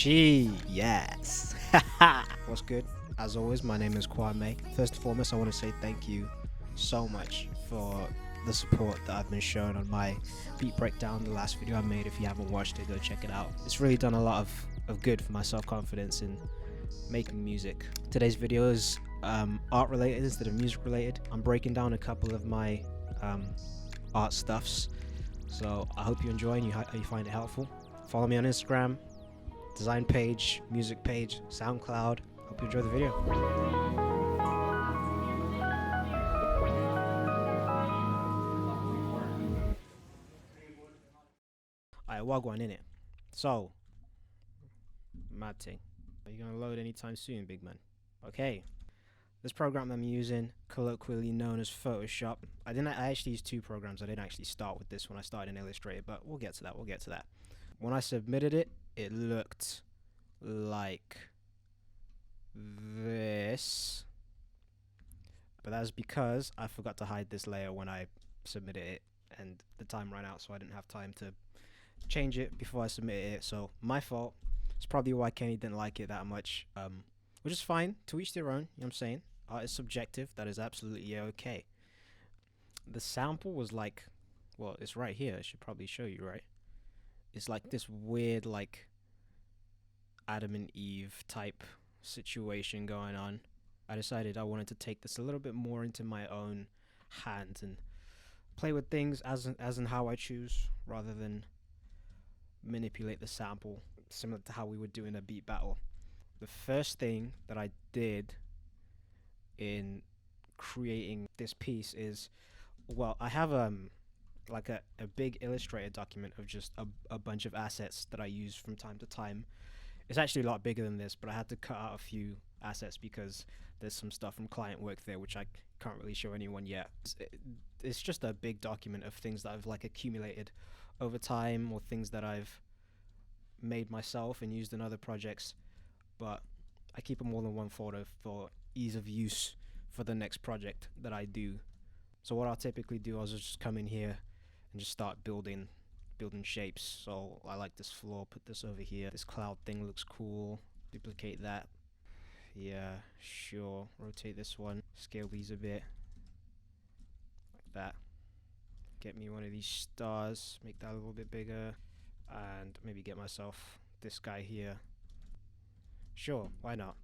Yes. What's good? As always, my name is Kwame. First and foremost, I want to say thank you so much for the support that I've been shown on my beat breakdown, the last video I made. If you haven't watched it, go check it out. It's really done a lot of good for my self-confidence in making music. Today's video is art related instead of music related. I'm breaking down a couple of my art stuffs, so I hope you enjoy and you find it helpful. Follow me on Instagram, design page, music page, SoundCloud. Hope you enjoy the video. Alright, wagwan in it. So, mad thing. Are you gonna load anytime soon, big man? Okay. This program I'm using, colloquially known as Photoshop. I actually used two programs. I didn't actually start with this when I started in Illustrator, but we'll get to that. When I submitted it, it looked like this, but that's because I forgot to hide this layer when I submitted it, and the time ran out, so I didn't have time to change it before I submitted it. So my fault. It's probably why Kenny didn't like it that much, which is fine. To each their own. You know what I'm saying? Art is subjective. That is absolutely okay. The sample was like, well, it's right here. I should probably show you, right? It's like this weird, like, Adam and Eve type situation going on. I decided I wanted to take this a little bit more into my own hands and play with things as in how I choose, rather than manipulate the sample similar to how we would do in a beat battle. The first thing that I did in creating this piece is, well, I have like a big Illustrator document of just a bunch of assets that I use from time to time. It's actually a lot bigger than this, but I had to cut out a few assets because there's some stuff from client work there which I can't really show anyone yet. It's just a big document of things that I've like accumulated over time, or things that I've made myself and used in other projects, but I keep them all in one folder for ease of use for the next project that I do. So what I'll typically do is just come in here and just start building shapes. So I like this floor, put this over here. This cloud thing looks cool. Duplicate that. Yeah, sure. Rotate this one. Scale these a bit. Like that. Get me one of these stars. Make that a little bit bigger. And maybe get myself this guy here. Sure, why not?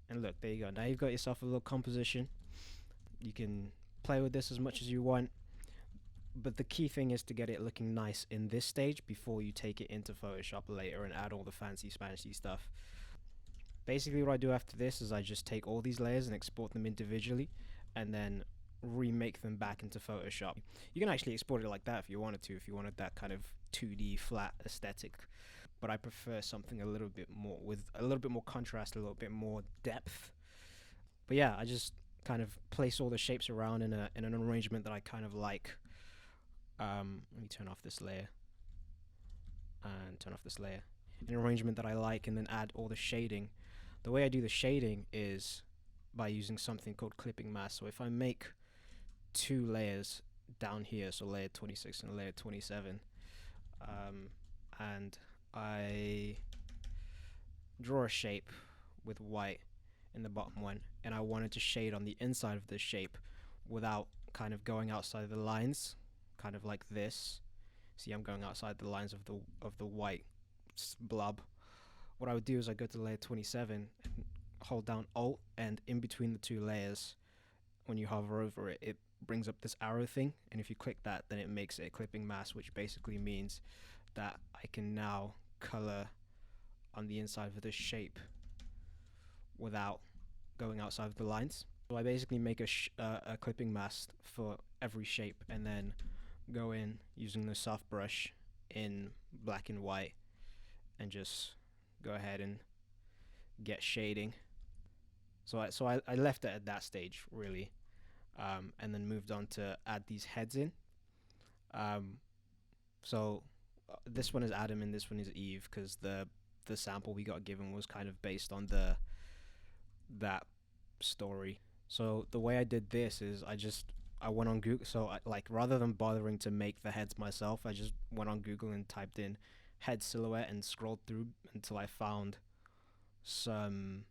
And look, there you go. Now you've got yourself a little composition. You can play with this as much as you want, but the key thing is to get it looking nice in this stage before you take it into Photoshop later and add all the fancy spancy stuff. Basically what I do after this is I just take all these layers and export them individually, and then remake them back into Photoshop. You can actually export it like that if you wanted to, if you wanted that kind of 2D flat aesthetic, but I prefer something a little bit more, with a little bit more contrast, a little bit more depth. But yeah, I just kind of place all the shapes around in an arrangement that I kind of like. Let me turn off this layer and turn off this layer. An arrangement that I like, and then add all the shading. The way I do the shading is by using something called clipping mask. So if I make two layers down here, so layer 26 and layer 27, and I draw a shape with white in the bottom one, and I wanted to shade on the inside of this shape without kind of going outside the lines, kind of like this. See, I'm going outside the lines of the white blob. What I would do is I go to layer 27 and hold down Alt, and in between the two layers, when you hover over it, it brings up this arrow thing, and if you click that, then it makes it a clipping mask, which basically means that I can now color on the inside of this shape without going outside of the lines. So I basically make a clipping mask for every shape, and then go in using the soft brush in black and white and just go ahead and get shading. So I left it at that stage, really, and then moved on to add these heads in. So this one is Adam and this one is Eve, because the sample we got given was kind of based on that story. So the way I did this is I went on Google. So like, rather than bothering to make the heads myself, I just went on Google and typed in head silhouette and scrolled through until I found some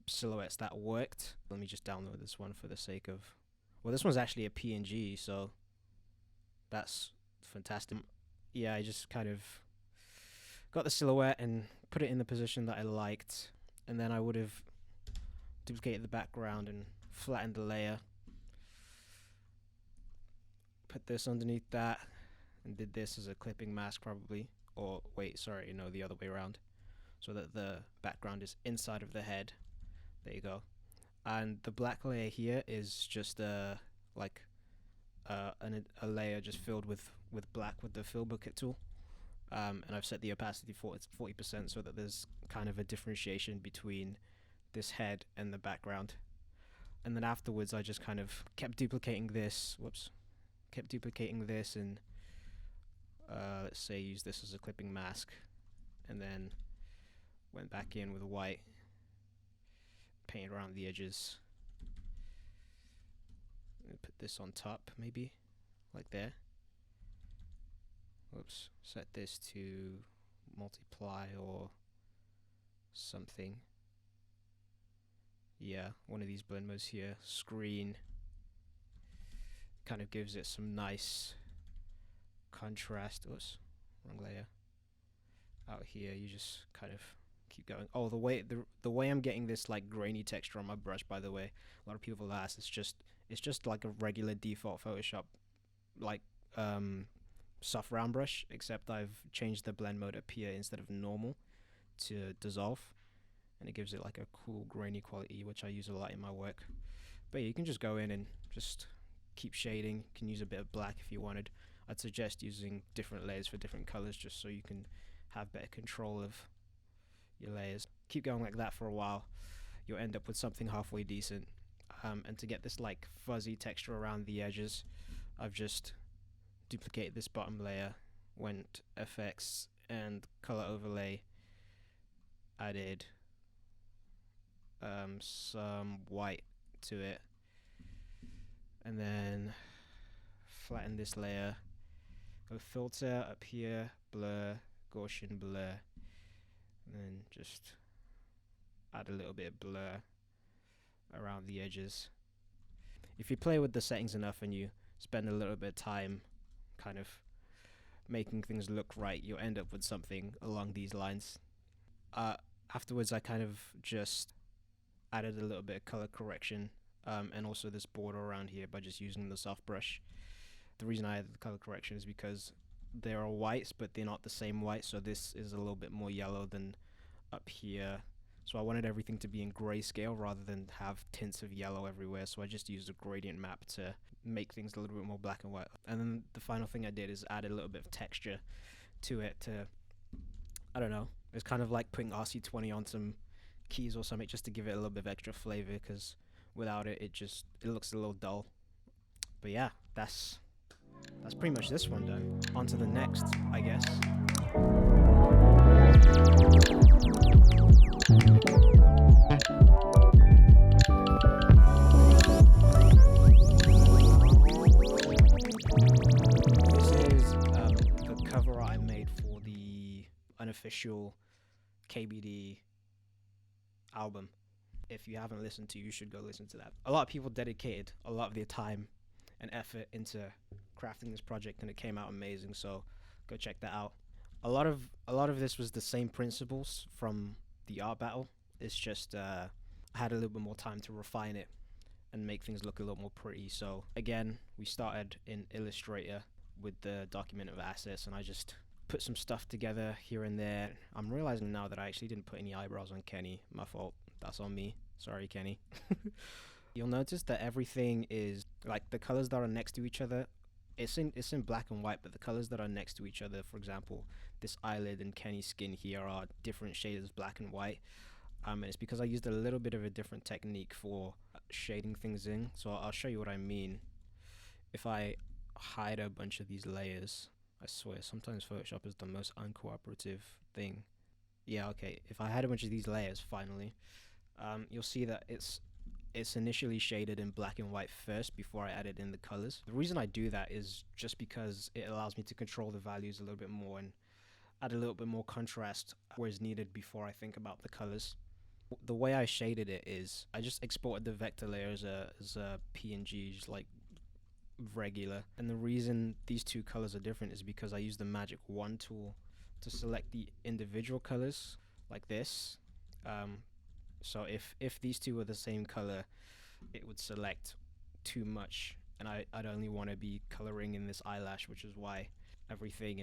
silhouettes that worked. Let me just download this one for the sake of, well, this one's actually a PNG, so that's fantastic. Yeah, I just kind of got the silhouette and put it in the position that I liked, and then I would have duplicated the background and flattened the layer, put this underneath that, and did this as a clipping mask probably, or wait, sorry, no, the other way around, so that the background is inside of the head. There you go. And the black layer here is just a layer just filled with black with the fill bucket tool. And I've set the opacity for 40% so that there's kind of a differentiation between this head and the background. And then afterwards I just kind of kept duplicating this, and let's say use this as a clipping mask, and then went back in with white, painted around the edges, and put this on top maybe, like there. Whoops, set this to multiply or something. Yeah, one of these blend modes here. Screen kind of gives it some nice contrast. Oops, wrong layer. Out here, you just kind of keep going. Oh, the way I'm getting this like grainy texture on my brush, by the way, a lot of people ask. It's just like a regular default Photoshop like soft round brush, except I've changed the blend mode up here instead of normal to dissolve, and it gives it like a cool grainy quality, which I use a lot in my work. But yeah, you can just go in and just keep shading. You can use a bit of black if you wanted. I'd suggest using different layers for different colors just so you can have better control of your layers. Keep going like that for a while, you'll end up with something halfway decent. And to get this like fuzzy texture around the edges, I've just duplicated this bottom layer, went FX and color overlay, added some white to it, and then flatten this layer, go filter up here, blur, Gaussian blur, and then just add a little bit of blur around the edges. If you play with the settings enough and you spend a little bit of time kind of making things look right, you'll end up with something along these lines. Afterwards, I kind of just added a little bit of color correction, and also this border around here by just using the soft brush. The reason I added the color correction is because there are whites, but they're not the same white, so this is a little bit more yellow than up here. So I wanted everything to be in grayscale rather than have tints of yellow everywhere, so I just used a gradient map to make things a little bit more black and white. And then the final thing I did is add a little bit of texture to it to, I don't know, it's kind of like putting RC20 on some keys or something just to give it a little bit of extra flavor, because without it, it looks a little dull. But yeah, that's pretty much this one done. On to the next, I guess. This is the cover I made for the unofficial KBD album. If you haven't listened to, you should go listen to that. A lot of people dedicated a lot of their time and effort into crafting this project, and it came out amazing, so go check that out. A lot of this was the same principles from the art battle. It's just I had a little bit more time to refine it and make things look a little more pretty. So again, we started in Illustrator with the document of assets, and I just put some stuff together here and there. I'm realizing now that I actually didn't put any eyebrows on Kenny. My fault. That's on me. Sorry, Kenny. You'll notice that everything is like the colors that are next to each other. It's in black and white, but the colors that are next to each other, for example, this eyelid and Kenny's skin here are different shades of black and white. And it's because I used a little bit of a different technique for shading things in. So I'll show you what I mean. If I hide a bunch of these layers, I swear, sometimes Photoshop is the most uncooperative thing. Yeah, okay, if I had a bunch of these layers, finally, you'll see that it's initially shaded in black and white first before I added in the colors. The reason I do that is just because it allows me to control the values a little bit more, and add a little bit more contrast where is needed before I think about the colors. The way I shaded it is I just exported the vector layer as a PNG, just like regular. And the reason these two colors are different is because I use the magic wand tool to select the individual colors like this. So if these two were the same color, it would select too much, and I'd only want to be coloring in this eyelash, which is why everything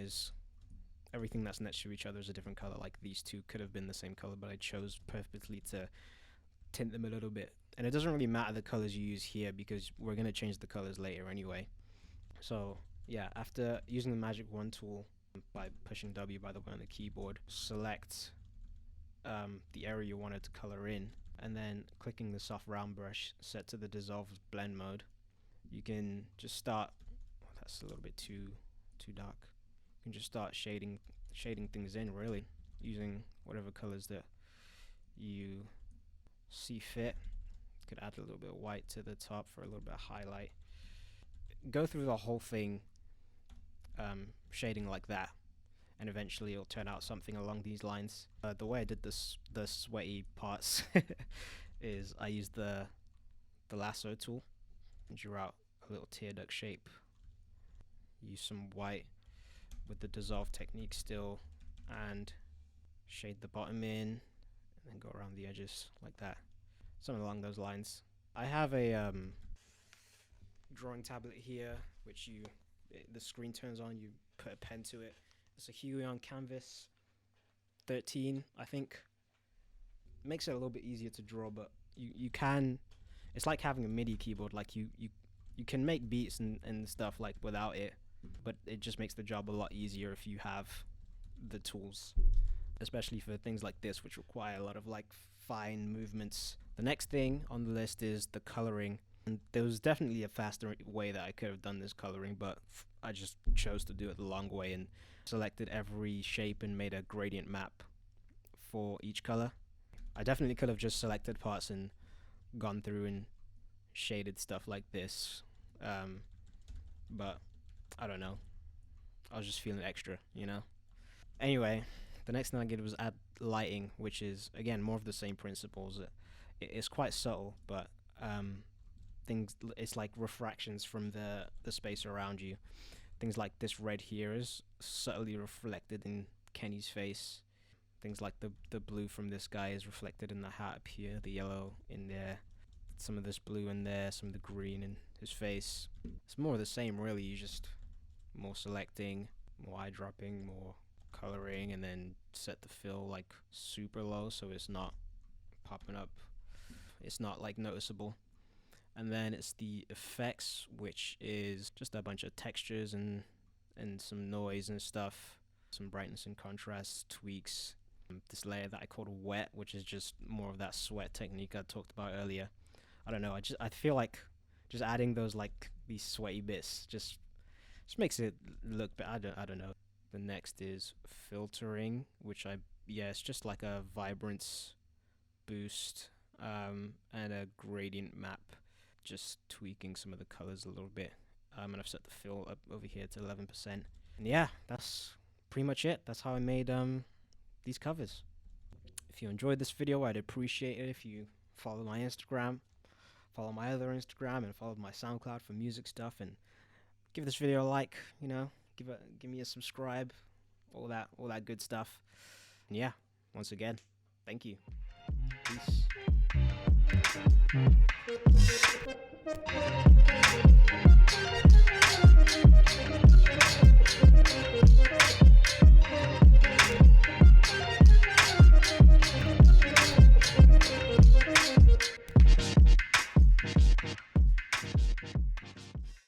that's next to each other is a different color. Like these two could have been the same color, but I chose purposely to tint them a little bit. And it doesn't really matter the colors you use here because we're going to change the colors later anyway. So yeah, after using the magic wand tool by pushing W, by the way, on the keyboard, select the area you wanted to color in, and then clicking the soft round brush set to the dissolve blend mode, you can just start, oh, that's a little bit too dark. You can just start shading things in, really, using whatever colors that you see fit. You could add a little bit of white to the top for a little bit of highlight. Go through the whole thing shading like that, and eventually it'll turn out something along these lines. The way I did the sweaty parts is I used the lasso tool and drew out a little tear duct shape. Use some white with the dissolve technique still, and shade the bottom in, and then go around the edges like that. Something along those lines. I have a drawing tablet here, which the screen turns on, you put a pen to it. It's a Huion Canvas 13, I think. Makes it a little bit easier to draw, but you can, it's like having a MIDI keyboard. Like you can make beats and stuff like without it, but it just makes the job a lot easier if you have the tools, especially for things like this, which require a lot of like fine movements. The next thing on the list is the coloring. And there was definitely a faster way that I could have done this coloring, but I just chose to do it the long way and selected every shape and made a gradient map for each color. I definitely could have just selected parts and gone through and shaded stuff like this, but I don't know, I was just feeling extra, you know. Anyway, the next thing I did was add lighting, which is again more of the same principles. It's quite subtle, but it's like refractions from the space around you. Things like this red here is subtly reflected in Kenny's face. Things like the blue from this guy is reflected in the hat up here, the yellow in there, some of this blue in there, some of the green in his face. It's more of the same, really. You just more selecting, more eyedropping, more coloring, and then set the fill like super low so it's not popping up. It's not like noticeable. And then it's the effects, which is just a bunch of textures and some noise and stuff, some brightness and contrast tweaks. This layer that I called wet, which is just more of that sweat technique I talked about earlier. I don't know, I feel like just adding those like these sweaty bits just makes it look better. I don't know. The next is filtering, which it's just like a vibrance boost and a gradient map. Just tweaking some of the colors a little bit, and I've set the fill up over here to 11%. And yeah, that's pretty much it. That's how I made these covers. If you enjoyed this video, I'd appreciate it if you follow my Instagram, follow my other Instagram, and follow my SoundCloud for music stuff, and give this video a like, you know, give me a subscribe, all that good stuff. And yeah, once again, thank you. Peace.